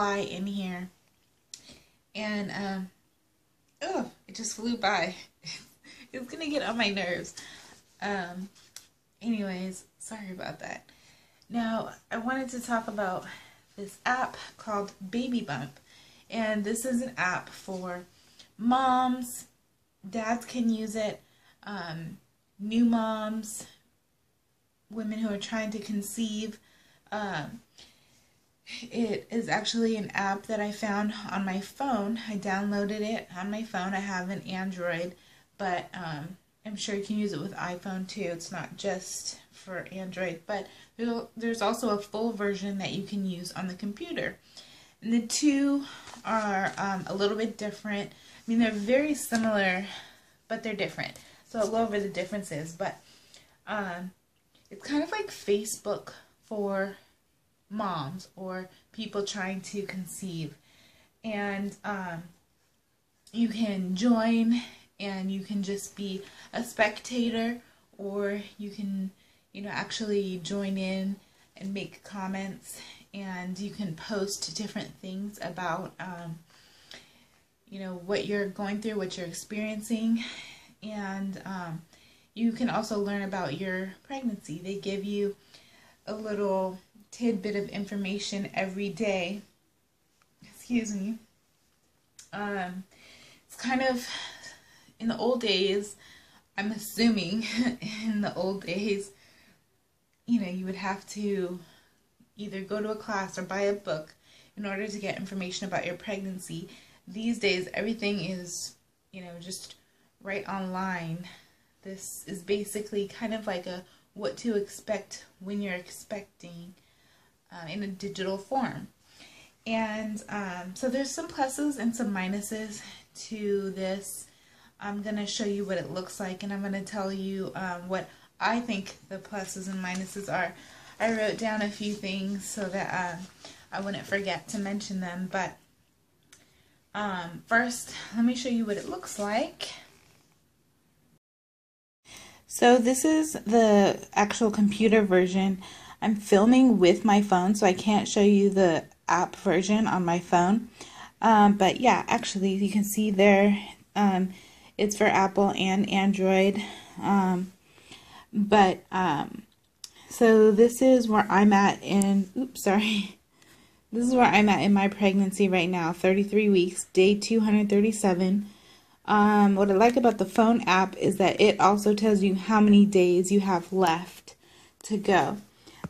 fly in here. And, oh, it just flew by. It's gonna get on my nerves. Anyways, sorry about that. Now, I wanted to talk about this app called BabyBump. And this is an app for moms. Dads can use it. New moms, women who are trying to conceive. It is actually an app that I found on my phone. I downloaded it on my phone. I have an Android, but I'm sure you can use it with iPhone too. It's not just for Android, but there's also a full version that you can use on the computer. And the two are a little bit different. I mean, they're very similar, but they're different. So I'll go over the differences, but it's kind of like Facebook for moms or people trying to conceive. And you can join and you can just be a spectator, or you can, actually join in and make comments, and you can post different things about, what you're going through, what you're experiencing, and you can also learn about your pregnancy. They give you a little tidbit of information every day. Excuse me. It's kind of, in the old days, I'm assuming in the old days, you would have to either go to a class or buy a book in order to get information about your pregnancy. These days, everything is, just right online. This is basically kind of like a what to expect when you're expecting in a digital form. And so there's some pluses and some minuses to this. I'm going to show you what it looks like, and I'm going to tell you what I think the pluses and minuses are. I wrote down a few things so that I wouldn't forget to mention them, but first, let me show you what it looks like. So this is the actual computer version. I'm filming with my phone, so I can't show you the app version on my phone. But yeah, actually, you can see there, it's for Apple and Android. So this is where I'm at in, This is where I'm at in my pregnancy right now, 33 weeks, day 237. What I like about the phone app is that it also tells you how many days you have left to go.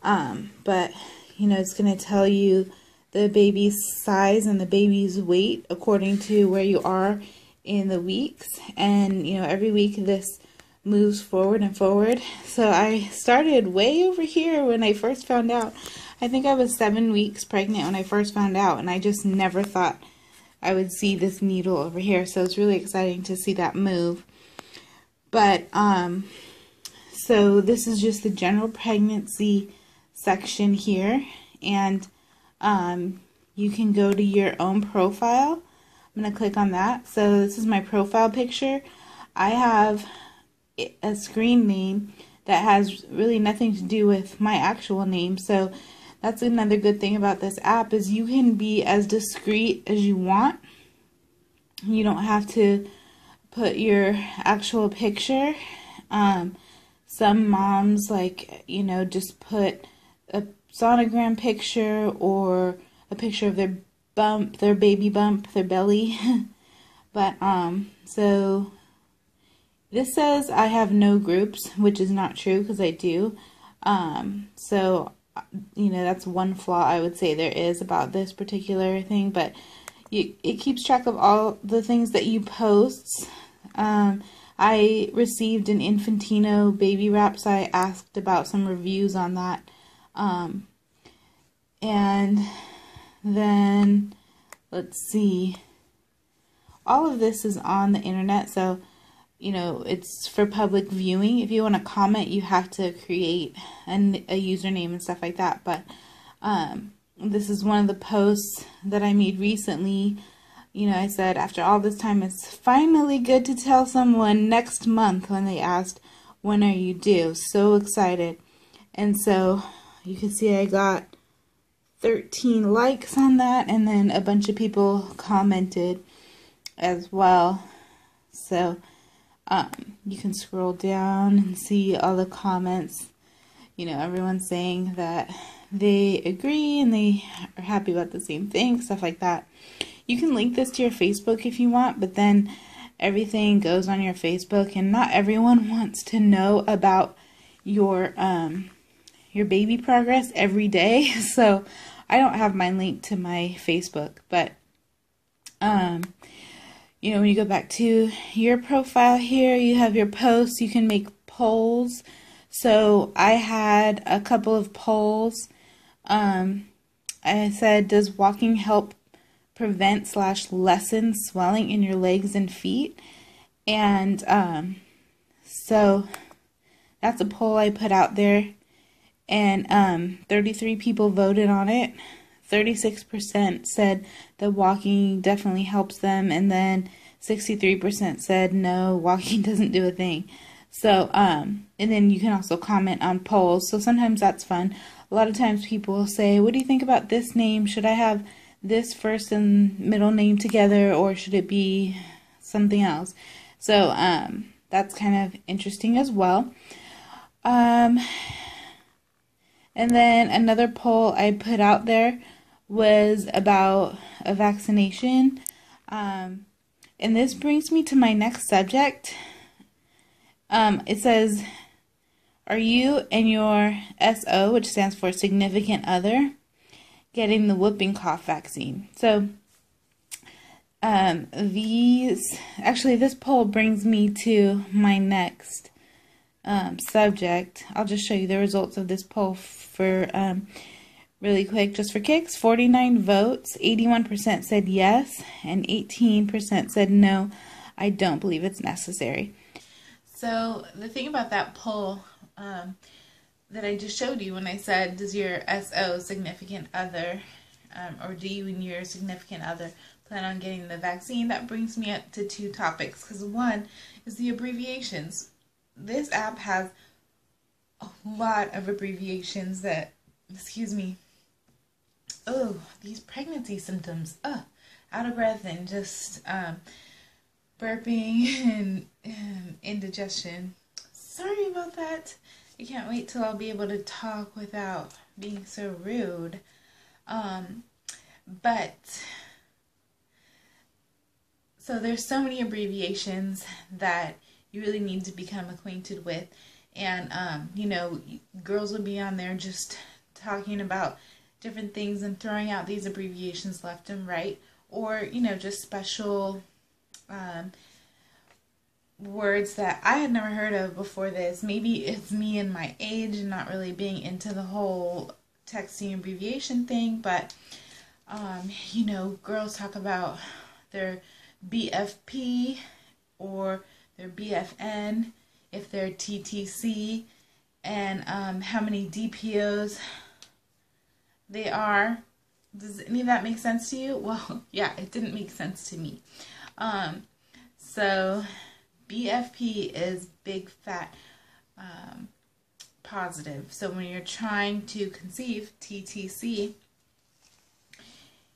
But, it's going to tell you the baby's size and the baby's weight according to where you are in the weeks. And, every week this moves forward and forward. So I started way over here when I first found out. I think I was 7 weeks pregnant when I first found out, and I just never thought I would see this needle over here. So it's really exciting to see that move. But, so this is just the general pregnancy section here, and you can go to your own profile. I'm going to click on that. So this is my profile picture. I have a screen name that has really nothing to do with my actual name. So that's another good thing about this app, is you can be as discreet as you want. You don't have to put your actual picture. Some moms just put a sonogram picture or a picture of their bump, their baby bump, their belly. But so this says I have no groups, which is not true because I do. So that's one flaw I would say there is about this particular thing, but it keeps track of all the things that you post. I received an Infantino baby wrap, so I asked about some reviews on that. And then, let's see, all of this is on the internet, so it's for public viewing. If you want to comment, you have to create a username and stuff like that. But this is one of the posts that I made recently. I said, after all this time, it's finally good to tell someone next month, when they asked, when are you due? So excited. And so you can see I got 13 likes on that, and then a bunch of people commented as well. So you can scroll down and see all the comments. You know, everyone's saying that they agree and they are happy about the same thing, stuff like that. You can link this to your Facebook if you want, but then everything goes on your Facebook, and not everyone wants to know about your baby progress every day. So I don't have mine linked to my Facebook, but you know, when you go back to your profile here, you have your posts. You can make polls. So I had a couple of polls. I said, does walking help prevent / lessen swelling in your legs and feet? And so that's a poll I put out there, and 33 people voted on it. 36% said that walking definitely helps them, and then 63% said no, walking doesn't do a thing. So and then you can also comment on polls, so sometimes that's fun. A lot of times people will say, what do you think about this name? Should I have this first and middle name together, or should it be something else? So that's kind of interesting as well. And then another poll I put out there was about a vaccination. And this brings me to my next subject. It says, are you and your SO, which stands for significant other, getting the whooping cough vaccine? So this poll brings me to my next subject. I'll just show you the results of this poll for really quick, just for kicks. 49 votes, 81% said yes, and 18% said no, I don't believe it's necessary. So the thing about that poll that I just showed you when I said, does your SO, significant other, or do you and your significant other plan on getting the vaccine? That brings me up to two topics, because one is the abbreviations. This app has a lot of abbreviations that, excuse me, oh, these pregnancy symptoms, out of breath and just burping and indigestion. Sorry about that. I can't wait till I'll be able to talk without being so rude. So there's so many abbreviations that you really need to become acquainted with. And, you know, girls will be on there just talking about different things and throwing out these abbreviations left and right. Or, you know, just special words that I had never heard of before this. Maybe it's me and my age and not really being into the whole texting abbreviation thing, but you know, girls talk about their BFP or their BFN if they're TTC, and how many DPOs they are. Does any of that make sense to you? Well, yeah, it didn't make sense to me. So BFP is big fat positive. So when you're trying to conceive, TTC,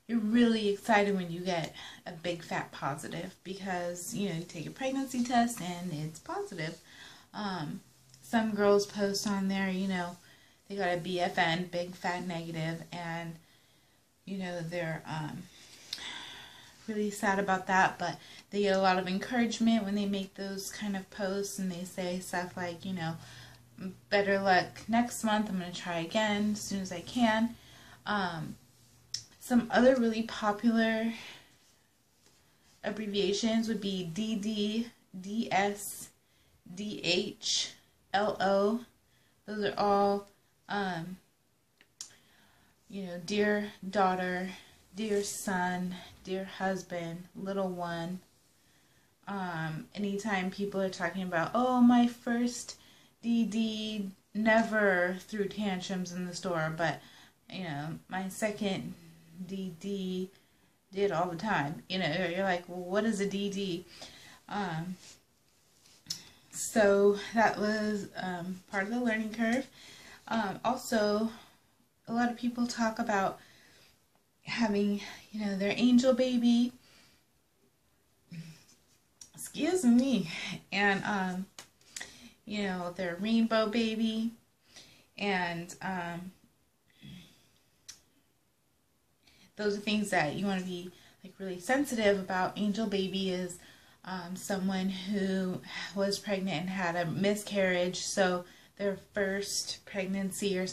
you're really excited when you get a big fat positive, because, you know, you take a pregnancy test and it's positive. Some girls post on there, you know, they got a BFN, big fat negative, and, you know, they're really sad about that, but they get a lot of encouragement when they make those kind of posts, and they say stuff like, you know, better luck next month, I'm going to try again as soon as I can. Some other really popular abbreviations would be DD, DS, DH, LO. Those are all, you know, dear daughter, dear son, dear husband, little one. Anytime people are talking about, oh, my first DD never threw tantrums in the store, but, you know, my second DD did all the time. You know, you're like, well, what is a DD? So that was part of the learning curve. Also, a lot of people talk about having, their angel baby, excuse me, and, their rainbow baby, and, those are things that you want to be like really sensitive about. Angel baby is someone who was pregnant and had a miscarriage, so their first pregnancy or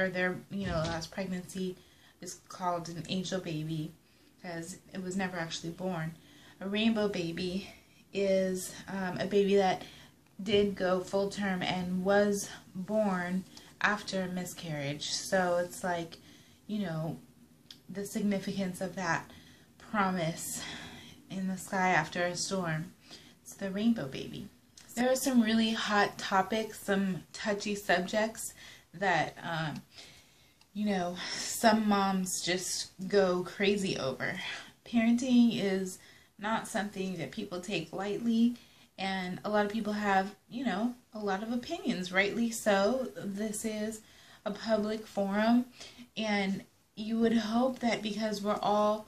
their last pregnancy is called an angel baby because it was never actually born. A rainbow baby is a baby that did go full term and was born after a miscarriage. So it's like, the significance of that promise in the sky after a storm. It's the rainbow baby. There are some really hot topics, some touchy subjects that, some moms just go crazy over. Parenting is not something that people take lightly, and a lot of people have, a lot of opinions, rightly so. This is a public forum, and you would hope that because we're all,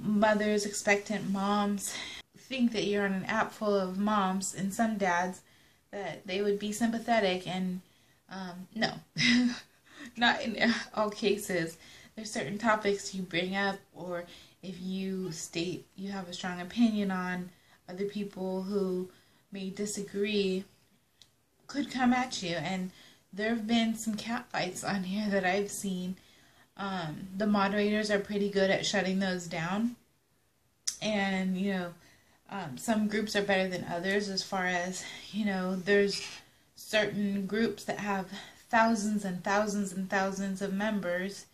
mothers, expectant moms, think that you're on an app full of moms and some dads, that they would be sympathetic, and no, not in all cases. There's certain topics you bring up, or if you state you have a strong opinion on, other people who may disagree could come at you, and there have been some cat fights on here that I've seen. The moderators are pretty good at shutting those down, and some groups are better than others as far as, there's certain groups that have thousands and thousands and thousands of members.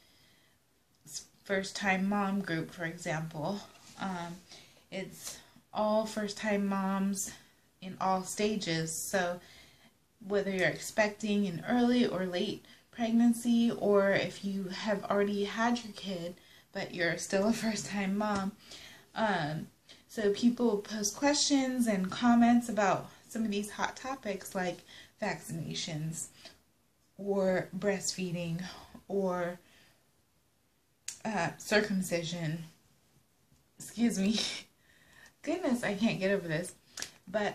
First time mom group, for example, it's all first time moms in all stages. So whether you're expecting an early or late pregnancy, or if you have already had your kid but you're still a first time mom, so people post questions and comments about some of these hot topics like vaccinations or breastfeeding or circumcision. Excuse me. Goodness, I can't get over this. But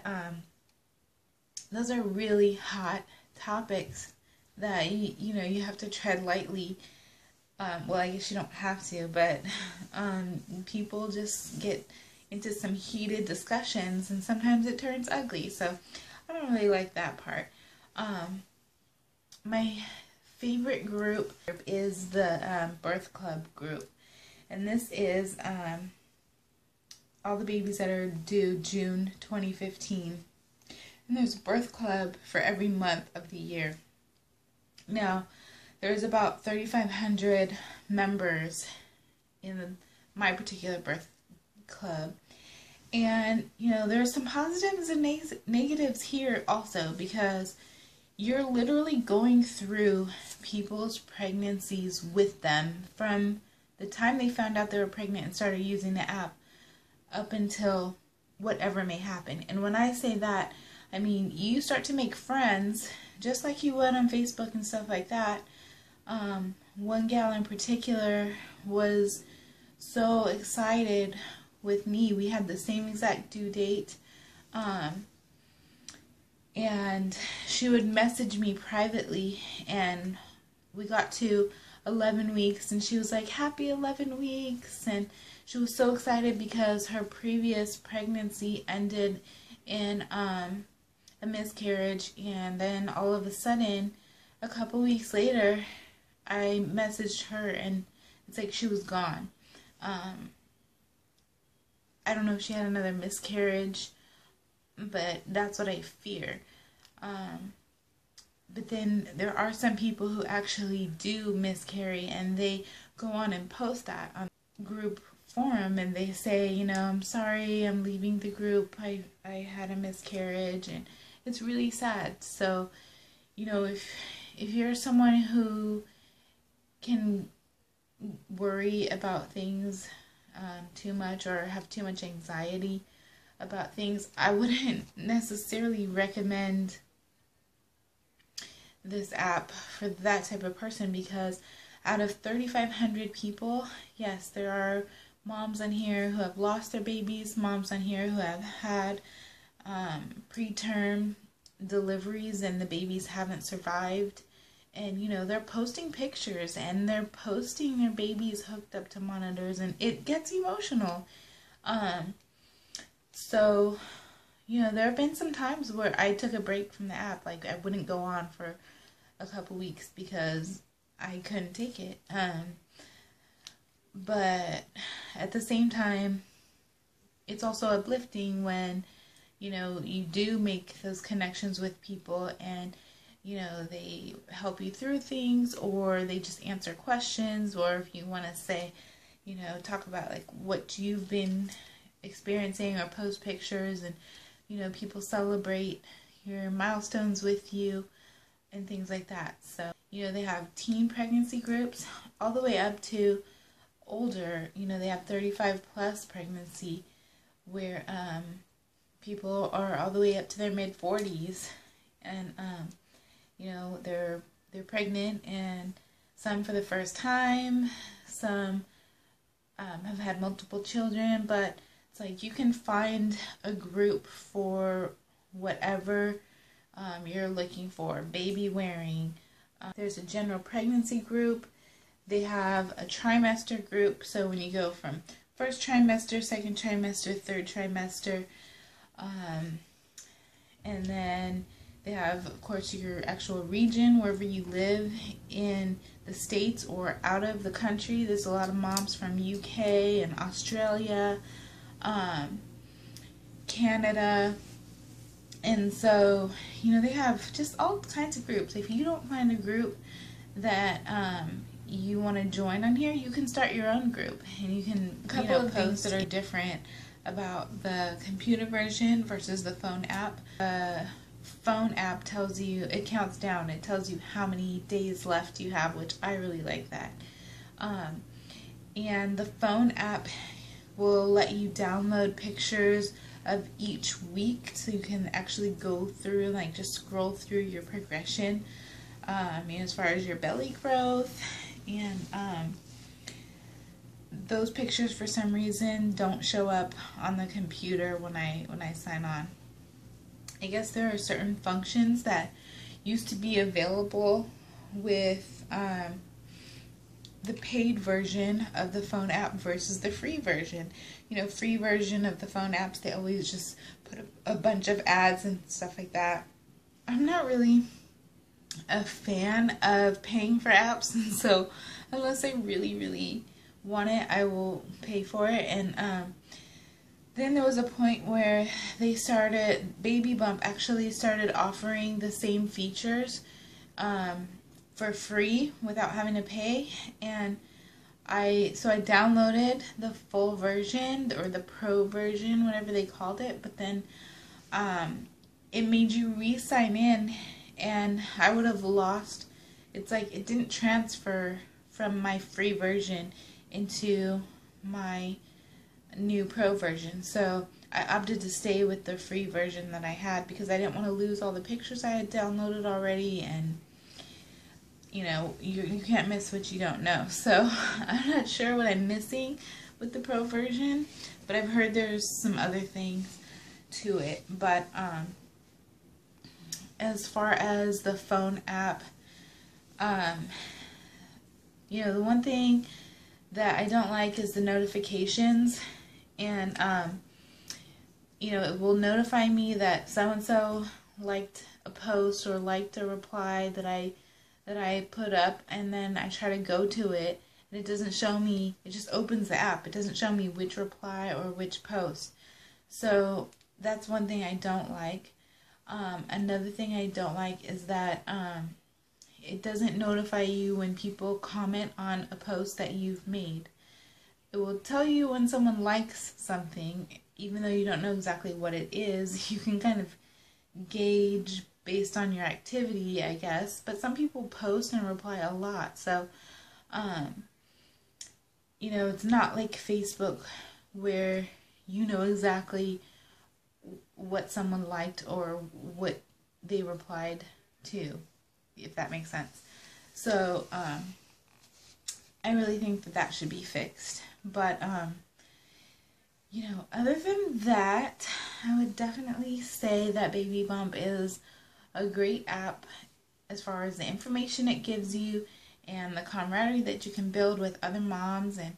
those are really hot topics that you have to tread lightly. Well, I guess you don't have to, but people just get into some heated discussions, and sometimes it turns ugly. So I don't really like that part. My favorite group is the birth club group, and this is all the babies that are due June 2015, and there's a birth club for every month of the year. Now, there's about 3,500 members in my particular birth club, and there's some positives and negatives here also, because you're literally going through people's pregnancies with them from the time they found out they were pregnant and started using the app up until whatever may happen. And when I say that, I mean you start to make friends just like you would on Facebook and stuff like that. One gal in particular was so excited with me. We had the same exact due date. And she would message me privately, and we got to 11 weeks, and she was like, happy 11 weeks, and she was so excited because her previous pregnancy ended in a miscarriage. And then all of a sudden, a couple weeks later, I messaged her, and it's like she was gone. I don't know if she had another miscarriage, but that's what I fear. But then there are some people who actually do miscarry, and they go on and post that on group forum, and they say, I'm sorry, I'm leaving the group, I had a miscarriage, and it's really sad. So, if you're someone who can worry about things too much, or have too much anxiety about things, I wouldn't necessarily recommend this app for that type of person, because out of 3,500 people, yes, there are moms on here who have lost their babies, moms on here who have had preterm deliveries and the babies haven't survived. And, you know, they're posting pictures and they're posting their babies hooked up to monitors, and it gets emotional. So, you know, there have been some times where I took a break from the app. Like, I wouldn't go on for a couple weeks because I couldn't take it. But at the same time, it's also uplifting when, you know, you do make those connections with people and, you know, they help you through things, or they just answer questions, or if you want to say, you know, talk about like what you've been experiencing, or post pictures, and, you know, people celebrate your milestones with you and things like that. So, you know, they have teen pregnancy groups all the way up to older. You know, they have 35 plus pregnancy where people are all the way up to their mid 40s, and you know, they're pregnant, and some for the first time, some have had multiple children, but it's like you can find a group for whatever you're looking for. Baby wearing. There's a general pregnancy group. They have a trimester group, so when you go from first trimester, second trimester, third trimester, and then they have, of course, your actual region, wherever you live in the States or out of the country. There's a lot of moms from UK and Australia, Canada, and so, you know, they have just all kinds of groups. If you don't find a group that you want to join on here, you can start your own group, and you can, a couple of things that are different about the computer version versus the phone app. Phone app tells you, it counts down, it tells you how many days left you have, which I really like that. And the phone app will let you download pictures of each week, so you can actually go through and like just scroll through your progression, as far as your belly growth, and those pictures for some reason don't show up on the computer when I sign on. I guess there are certain functions that used to be available with the paid version of the phone app versus the free version. You know, free version of the phone apps, they always just put a bunch of ads and stuff like that. I'm not really a fan of paying for apps, and so unless I really, really want it, I will pay for it. And then there was a point where they started, BabyBump actually started offering the same features for free without having to pay, and so I downloaded the full version, or the pro version, whatever they called it, but then it made you re-sign in, and I would have lost, it's like it didn't transfer from my free version into my new pro version. So I opted to stay with the free version that I had because I didn't want to lose all the pictures I had downloaded already, and you know, you can't miss what you don't know. So I'm not sure what I'm missing with the pro version, but I've heard there's some other things to it. But as far as the phone app, you know, the one thing that I don't like is the notifications, and you know, it will notify me that so-and-so liked a post or liked a reply that I put up, and then I try to go to it, and it doesn't show me, it just opens the app. It doesn't show me which reply or which post. So that's one thing I don't like. Another thing I don't like is that it doesn't notify you when people comment on a post that you've made. It will tell you when someone likes something, even though you don't know exactly what it is. You can kind of gauge based on your activity, I guess, but some people post and reply a lot, so you know, it's not like Facebook where you know exactly what someone liked or what they replied to, if that makes sense. So I really think that that should be fixed. But, you know, other than that, I would definitely say that BabyBump is a great app as far as the information it gives you and the camaraderie that you can build with other moms. And,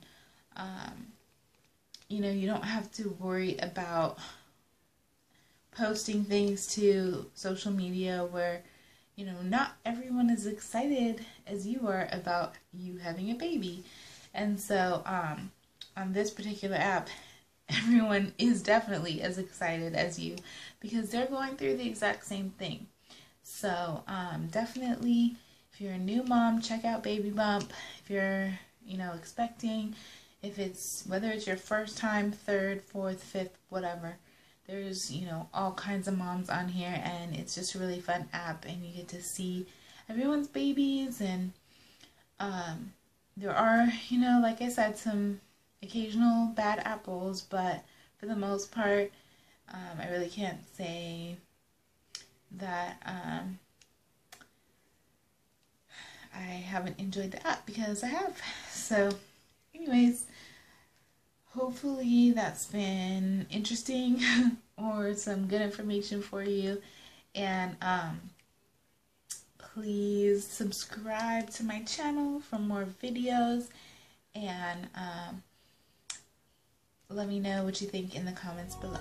you know, you don't have to worry about posting things to social media where, you know, not everyone is excited as you are about you having a baby. And so, on this particular app, everyone is definitely as excited as you because they're going through the exact same thing. So, definitely, if you're a new mom, check out BabyBump. If you're, you know, expecting, whether it's your first time, third, fourth, fifth, whatever, there's, you know, all kinds of moms on here, and it's just a really fun app, and you get to see everyone's babies. And there are, you know, like I said, some occasional bad apples, but for the most part, I really can't say that I haven't enjoyed the app, because I have. So anyways, hopefully that's been interesting or some good information for you. And please subscribe to my channel for more videos, and let me know what you think in the comments below.